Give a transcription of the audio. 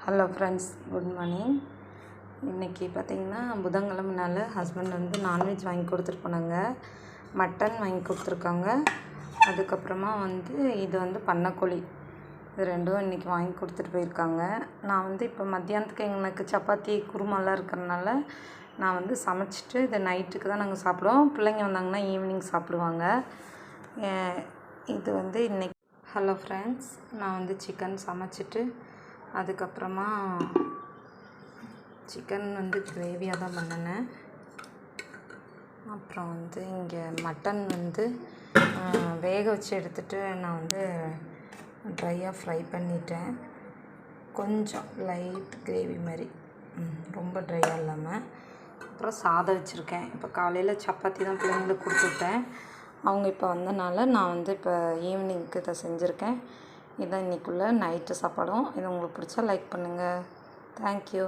Hello friends, good morning. இன்றைக்கி பார்த்திங்கன்னா புதன்கிழமைனால husband வந்து நான்வெஜ் வாங்கி கொடுத்துட்டு போனாங்க. மட்டன் வாங்கி கொடுத்துருக்காங்க. அதுக்கப்புறமா வந்து இது வந்து பண்ணக்கோழி, இது ரெண்டும் இன்றைக்கி வாங்கி கொடுத்துட்டு போயிருக்காங்க. நான் வந்து இப்போ மத்தியானத்துக்கு எனக்கு சப்பாத்தி குருமாலாம் இருக்கிறனால நான் வந்து சமைச்சிட்டு இது நைட்டுக்கு தான் நாங்கள் சாப்பிடுவோம். பிள்ளைங்க வந்தாங்கன்னா ஈவினிங் சாப்பிடுவாங்க. இது வந்து இன்றைக்கி ஹலோ ஃப்ரெண்ட்ஸ், நான் வந்து சிக்கன் சமைச்சிட்டு அதுக்கப்புறமா சிக்கன் வந்து கிரேவியாக தான் பண்ணினேன். அப்புறம் வந்து இங்கே மட்டன் வந்து வேக வச்சு எடுத்துகிட்டு நான் வந்து ட்ரையாக ஃப்ரை பண்ணிட்டேன். கொஞ்சம் லைட் கிரேவி மாதிரி, ரொம்ப ட்ரையாக இல்லாமல். அப்புறம் சாதம் வச்சுருக்கேன். இப்போ காலையில் சப்பாத்தி தான் பிள்ளைங்களுக்கு கொடுத்துட்டேன். அவங்க இப்போ வந்தனால நான் வந்து இப்போ ஈவினிங்க்கு இதை செஞ்சுருக்கேன். இதுதான் இன்றைக்குள்ள நைட்டு சாப்பாடும். இது உங்களுக்கு பிடிச்சா லைக் பண்ணுங்கள். தேங்க்யூ.